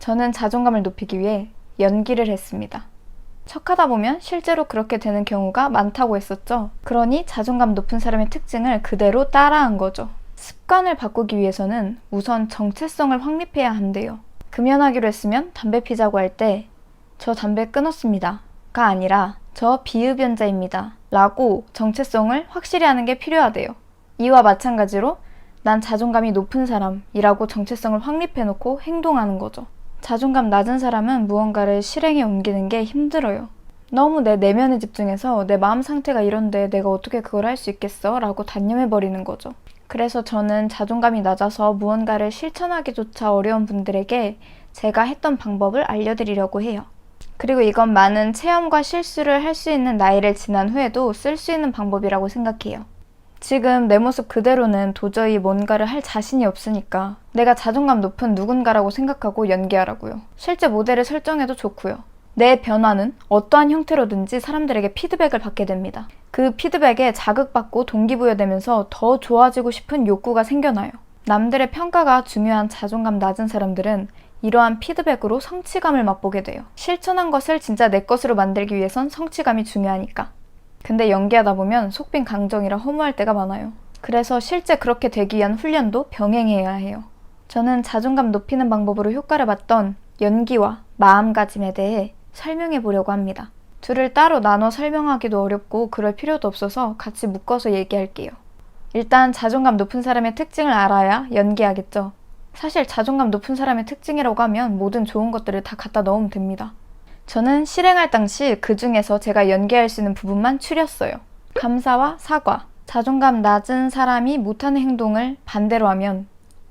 저는 자존감을 높이기 위해 연기를 했습니다. 척하다 보면 실제로 그렇게 되는 경우가 많다고 했었죠. 그러니 자존감 높은 사람의 특징을 그대로 따라한 거죠. 습관을 바꾸기 위해서는 우선 정체성을 확립해야 한대요. 금연하기로 했으면 담배 피자고 할 때 저 담배 끊었습니다 가 아니라 저 비흡연자입니다 라고 정체성을 확실히 하는 게 필요하대요. 이와 마찬가지로 난 자존감이 높은 사람이라고 정체성을 확립해놓고 행동하는 거죠. 자존감 낮은 사람은 무언가를 실행에 옮기는 게 힘들어요. 너무 내 내면에 집중해서 내 마음 상태가 이런데 내가 어떻게 그걸 할 수 있겠어? 라고 단념해버리는 거죠. 그래서 저는 자존감이 낮아서 무언가를 실천하기조차 어려운 분들에게 제가 했던 방법을 알려드리려고 해요. 그리고 이건 많은 체험과 실수를 할 수 있는 나이를 지난 후에도 쓸 수 있는 방법이라고 생각해요. 지금 내 모습 그대로는 도저히 뭔가를 할 자신이 없으니까 내가 자존감 높은 누군가라고 생각하고 연기하라고요. 실제 모델을 설정해도 좋고요. 내 변화는 어떠한 형태로든지 사람들에게 피드백을 받게 됩니다. 그 피드백에 자극받고 동기부여되면서 더 좋아지고 싶은 욕구가 생겨나요. 남들의 평가가 중요한 자존감 낮은 사람들은 이러한 피드백으로 성취감을 맛보게 돼요. 실천한 것을 진짜 내 것으로 만들기 위해선 성취감이 중요하니까. 근데 연기하다 보면 속빈 강정이라 허무할 때가 많아요. 그래서 실제 그렇게 되기 위한 훈련도 병행해야 해요. 저는 자존감 높이는 방법으로 효과를 봤던 연기와 마음가짐에 대해 설명해 보려고 합니다. 둘을 따로 나눠 설명하기도 어렵고 그럴 필요도 없어서 같이 묶어서 얘기할게요. 일단 자존감 높은 사람의 특징을 알아야 연기하겠죠. 사실 자존감 높은 사람의 특징이라고 하면 모든 좋은 것들을 다 갖다 넣으면 됩니다. 저는 실행할 당시 그 중에서 제가 연기할 수 있는 부분만 추렸어요. 감사와 사과. 자존감 낮은 사람이 못하는 행동을 반대로 하면,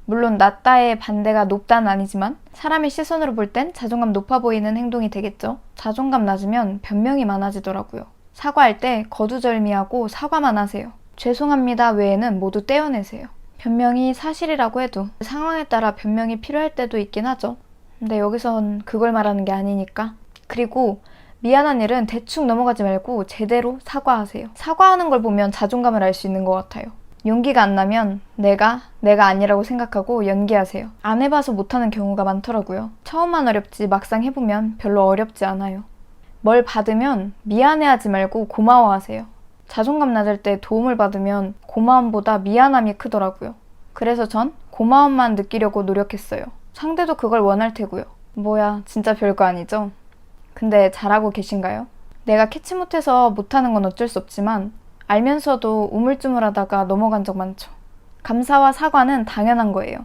물론 낮다의 반대가 높다는 아니지만 사람의 시선으로 볼 땐 자존감 높아 보이는 행동이 되겠죠. 자존감 낮으면 변명이 많아지더라고요. 사과할 때 거두절미하고 사과만 하세요. 죄송합니다 외에는 모두 떼어내세요. 변명이 사실이라고 해도 상황에 따라 변명이 필요할 때도 있긴 하죠. 근데 여기선 그걸 말하는 게 아니니까. 그리고 미안한 일은 대충 넘어가지 말고 제대로 사과하세요. 사과하는 걸 보면 자존감을 알 수 있는 것 같아요. 용기가 안 나면 내가 아니라고 생각하고 연기하세요. 안 해봐서 못하는 경우가 많더라고요. 처음만 어렵지 막상 해보면 별로 어렵지 않아요. 뭘 받으면 미안해하지 말고 고마워하세요. 자존감 낮을 때 도움을 받으면 고마움보다 미안함이 크더라고요. 그래서 전 고마움만 느끼려고 노력했어요. 상대도 그걸 원할 테고요. 뭐야, 진짜 별거 아니죠? 근데 잘하고 계신가요? 내가 캐치 못해서 못하는 건 어쩔 수 없지만 알면서도 우물쭈물하다가 넘어간 적 많죠. 감사와 사과는 당연한 거예요.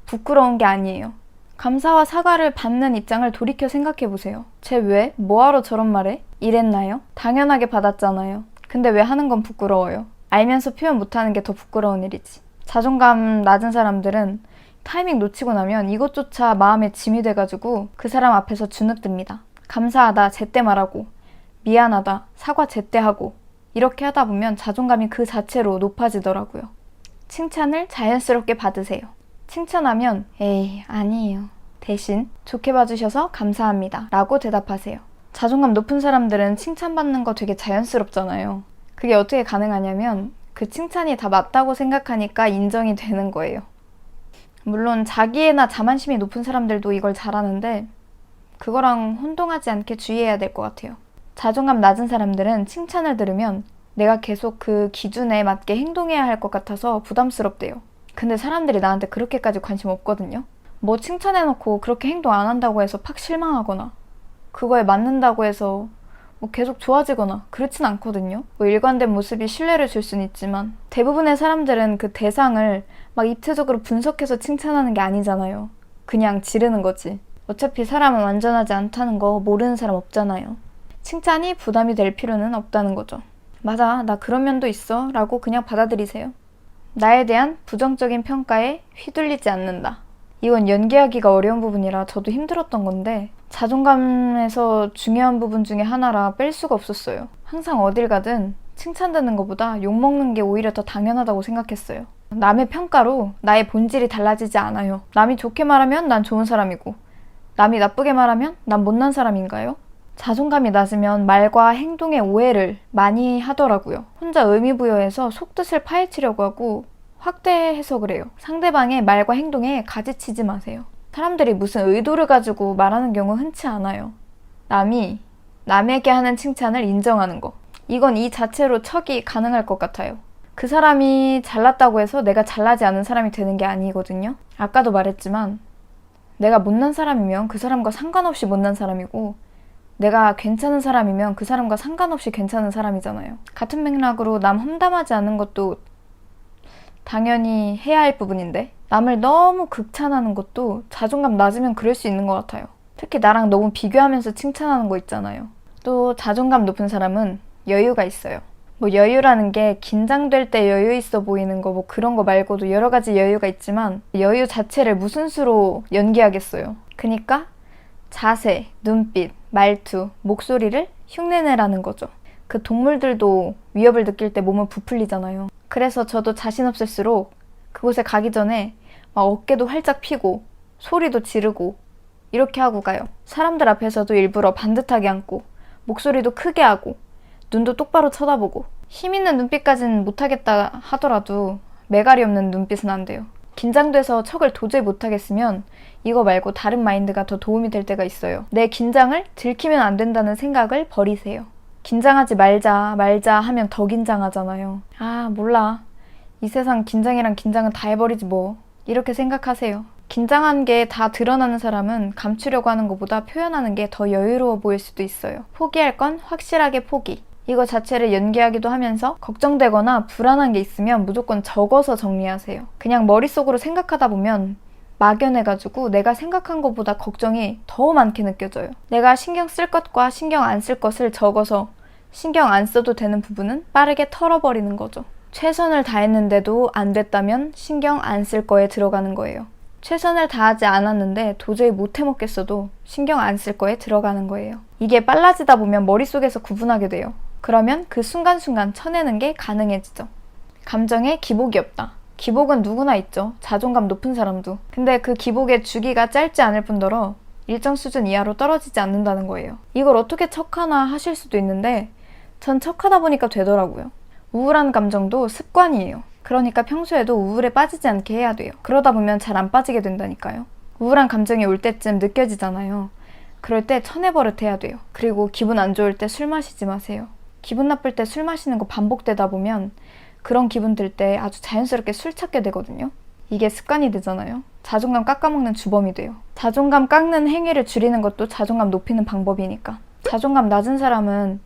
부끄러운 게 아니에요. 감사와 사과를 받는 입장을 돌이켜 생각해보세요. 쟤 왜? 뭐하러 저런 말해? 이랬나요? 당연하게 받았잖아요. 근데 왜 하는 건 부끄러워요? 알면서 표현 못하는 게 더 부끄러운 일이지. 자존감 낮은 사람들은 타이밍 놓치고 나면 이것조차 마음에 짐이 돼가지고 그 사람 앞에서 주눅듭니다. 감사하다 제때 말하고, 미안하다 사과 제때 하고, 이렇게 하다 보면 자존감이 그 자체로 높아지더라고요. 칭찬을 자연스럽게 받으세요. 칭찬하면 에이 아니에요. 대신 좋게 봐주셔서 감사합니다 라고 대답하세요. 자존감 높은 사람들은 칭찬받는 거 되게 자연스럽잖아요. 그게 어떻게 가능하냐면 그 칭찬이 다 맞다고 생각하니까 인정이 되는 거예요. 물론 자기애나 자만심이 높은 사람들도 이걸 잘하는데 그거랑 혼동하지 않게 주의해야 될 것 같아요. 자존감 낮은 사람들은 칭찬을 들으면 내가 계속 그 기준에 맞게 행동해야 할 것 같아서 부담스럽대요. 근데 사람들이 나한테 그렇게까지 관심 없거든요. 뭐 칭찬해놓고 그렇게 행동 안 한다고 해서 팍 실망하거나 그거에 맞는다고 해서 뭐 계속 좋아지거나 그렇진 않거든요. 뭐 일관된 모습이 신뢰를 줄 수는 있지만 대부분의 사람들은 그 대상을 막 입체적으로 분석해서 칭찬하는 게 아니잖아요. 그냥 지르는 거지. 어차피 사람은 완전하지 않다는 거 모르는 사람 없잖아요. 칭찬이 부담이 될 필요는 없다는 거죠. 맞아, 나 그런 면도 있어 라고 그냥 받아들이세요. 나에 대한 부정적인 평가에 휘둘리지 않는다. 이건 연기하기가 어려운 부분이라 저도 힘들었던 건데 자존감에서 중요한 부분 중에 하나라 뺄 수가 없었어요. 항상 어딜 가든 칭찬받는 것보다 욕먹는 게 오히려 더 당연하다고 생각했어요. 남의 평가로 나의 본질이 달라지지 않아요. 남이 좋게 말하면 난 좋은 사람이고 남이 나쁘게 말하면 난 못난 사람인가요? 자존감이 낮으면 말과 행동의 오해를 많이 하더라고요. 혼자 의미 부여해서 속뜻을 파헤치려고 하고 확대 해석을 해요. 상대방의 말과 행동에 가지치지 마세요. 사람들이 무슨 의도를 가지고 말하는 경우 흔치 않아요. 남이 남에게 하는 칭찬을 인정하는 거. 이건 이 자체로 척이 가능할 것 같아요. 그 사람이 잘났다고 해서 내가 잘나지 않은 사람이 되는 게 아니거든요. 아까도 말했지만 내가 못난 사람이면 그 사람과 상관없이 못난 사람이고 내가 괜찮은 사람이면 그 사람과 상관없이 괜찮은 사람이잖아요. 같은 맥락으로 남 험담하지 않은 것도 당연히 해야 할 부분인데 남을 너무 극찬하는 것도 자존감 낮으면 그럴 수 있는 것 같아요. 특히 나랑 너무 비교하면서 칭찬하는 거 있잖아요. 또 자존감 높은 사람은 여유가 있어요. 뭐 여유라는 게 긴장될 때 여유 있어 보이는 거 뭐 그런 거 말고도 여러 가지 여유가 있지만 여유 자체를 무슨 수로 연기하겠어요. 그니까 자세, 눈빛, 말투, 목소리를 흉내내라는 거죠. 그 동물들도 위협을 느낄 때 몸을 부풀리잖아요. 그래서 저도 자신 없을수록 그곳에 가기 전에 막 어깨도 활짝 펴고 소리도 지르고 이렇게 하고 가요. 사람들 앞에서도 일부러 반듯하게 앉고 목소리도 크게 하고 눈도 똑바로 쳐다보고 힘 있는 눈빛까지는 못하겠다 하더라도 매갈이 없는 눈빛은 안 돼요. 긴장돼서 척을 도저히 못하겠으면 이거 말고 다른 마인드가 더 도움이 될 때가 있어요. 내 긴장을 들키면 안 된다는 생각을 버리세요. 긴장하지 말자 하면 더 긴장하잖아요. 아 몰라. 이 세상 긴장이랑 긴장은 다 해버리지 뭐. 이렇게 생각하세요. 긴장한 게 다 드러나는 사람은 감추려고 하는 것보다 표현하는 게 더 여유로워 보일 수도 있어요. 포기할 건 확실하게 포기. 이거 자체를 연기하기도 하면서 걱정되거나 불안한 게 있으면 무조건 적어서 정리하세요. 그냥 머릿속으로 생각하다 보면 막연해가지고 내가 생각한 것보다 걱정이 더 많게 느껴져요. 내가 신경 쓸 것과 신경 안 쓸 것을 적어서 신경 안 써도 되는 부분은 빠르게 털어버리는 거죠. 최선을 다했는데도 안 됐다면 신경 안 쓸 거에 들어가는 거예요. 최선을 다하지 않았는데 도저히 못 해먹겠어도 신경 안 쓸 거에 들어가는 거예요. 이게 빨라지다 보면 머릿속에서 구분하게 돼요. 그러면 그 순간순간 쳐내는 게 가능해지죠. 감정에 기복이 없다. 기복은 누구나 있죠. 자존감 높은 사람도. 근데 그 기복의 주기가 짧지 않을 뿐더러 일정 수준 이하로 떨어지지 않는다는 거예요. 이걸 어떻게 척하나 하실 수도 있는데 전 척하다 보니까 되더라고요. 우울한 감정도 습관이에요. 그러니까 평소에도 우울에 빠지지 않게 해야 돼요. 그러다 보면 잘 안 빠지게 된다니까요. 우울한 감정이 올 때쯤 느껴지잖아요. 그럴 때 천해버릇 해야 돼요. 그리고 기분 안 좋을 때 술 마시지 마세요. 기분 나쁠 때 술 마시는 거 반복되다 보면 그런 기분 들 때 아주 자연스럽게 술 찾게 되거든요. 이게 습관이 되잖아요. 자존감 깎아먹는 주범이 돼요. 자존감 깎는 행위를 줄이는 것도 자존감 높이는 방법이니까. 자존감 낮은 사람은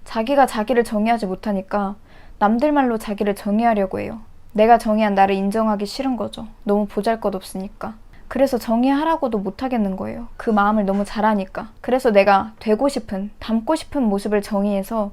자기가 자기를 정의하지 못하니까 남들 말로 자기를 정의하려고 해요. 내가 정의한 나를 인정하기 싫은 거죠. 너무 보잘것없으니까. 그래서 정의하라고도 못하겠는 거예요. 그 마음을 너무 잘 아니까. 그래서 내가 되고 싶은, 닮고 싶은 모습을 정의해서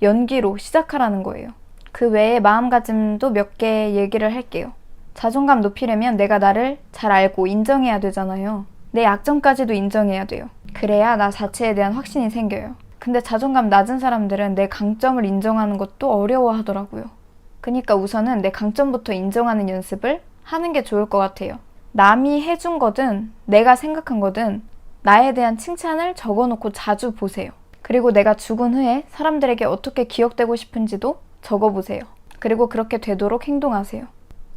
연기로 시작하라는 거예요. 그 외에 마음가짐도 몇 개 얘기를 할게요. 자존감 높이려면 내가 나를 잘 알고 인정해야 되잖아요. 내 약점까지도 인정해야 돼요. 그래야 나 자체에 대한 확신이 생겨요. 근데 자존감 낮은 사람들은 내 강점을 인정하는 것도 어려워하더라고요. 그러니까 우선은 내 강점부터 인정하는 연습을 하는 게 좋을 것 같아요. 남이 해준 거든 내가 생각한 거든 나에 대한 칭찬을 적어놓고 자주 보세요. 그리고 내가 죽은 후에 사람들에게 어떻게 기억되고 싶은지도 적어보세요. 그리고 그렇게 되도록 행동하세요.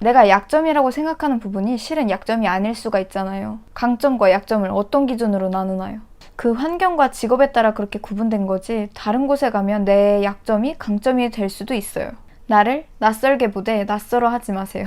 내가 약점이라고 생각하는 부분이 실은 약점이 아닐 수가 있잖아요. 강점과 약점을 어떤 기준으로 나누나요? 그 환경과 직업에 따라 그렇게 구분된 거지 다른 곳에 가면 내 약점이 강점이 될 수도 있어요. 나를 낯설게 보되 낯설어 하지 마세요.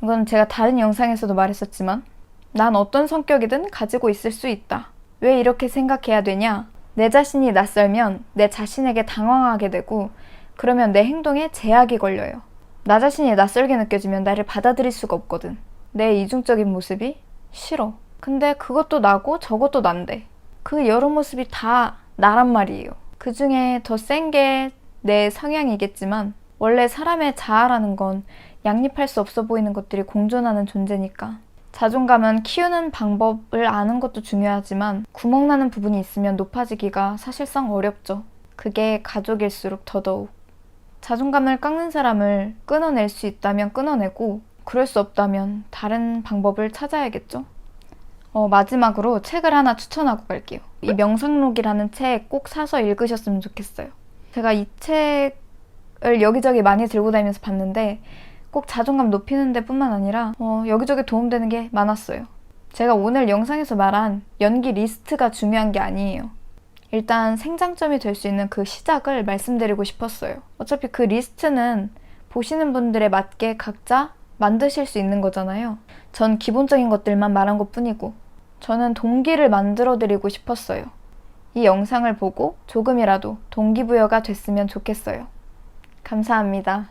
이건 제가 다른 영상에서도 말했었지만 난 어떤 성격이든 가지고 있을 수 있다. 왜 이렇게 생각해야 되냐? 내 자신이 낯설면 내 자신에게 당황하게 되고 그러면 내 행동에 제약이 걸려요. 나 자신이 낯설게 느껴지면 나를 받아들일 수가 없거든. 내 이중적인 모습이 싫어. 근데 그것도 나고 저것도 난데 그 여러 모습이 다 나란 말이에요. 그 중에 더 센 게 내 성향이겠지만 원래 사람의 자아라는 건 양립할 수 없어 보이는 것들이 공존하는 존재니까. 자존감은 키우는 방법을 아는 것도 중요하지만 구멍나는 부분이 있으면 높아지기가 사실상 어렵죠. 그게 가족일수록 더더욱. 자존감을 깎는 사람을 끊어낼 수 있다면 끊어내고 그럴 수 없다면 다른 방법을 찾아야겠죠. 마지막으로 책을 하나 추천하고 갈게요. 이 명상록이라는 책 꼭 사서 읽으셨으면 좋겠어요. 제가 이 책을 여기저기 많이 들고 다니면서 봤는데 꼭 자존감 높이는 데 뿐만 아니라 여기저기 도움되는 게 많았어요. 제가 오늘 영상에서 말한 연기 리스트가 중요한 게 아니에요. 일단 생장점이 될 수 있는 그 시작을 말씀드리고 싶었어요. 어차피 그 리스트는 보시는 분들에 맞게 각자 만드실 수 있는 거잖아요. 전 기본적인 것들만 말한 것 뿐이고, 저는 동기를 만들어 드리고 싶었어요. 이 영상을 보고 조금이라도 동기부여가 됐으면 좋겠어요. 감사합니다.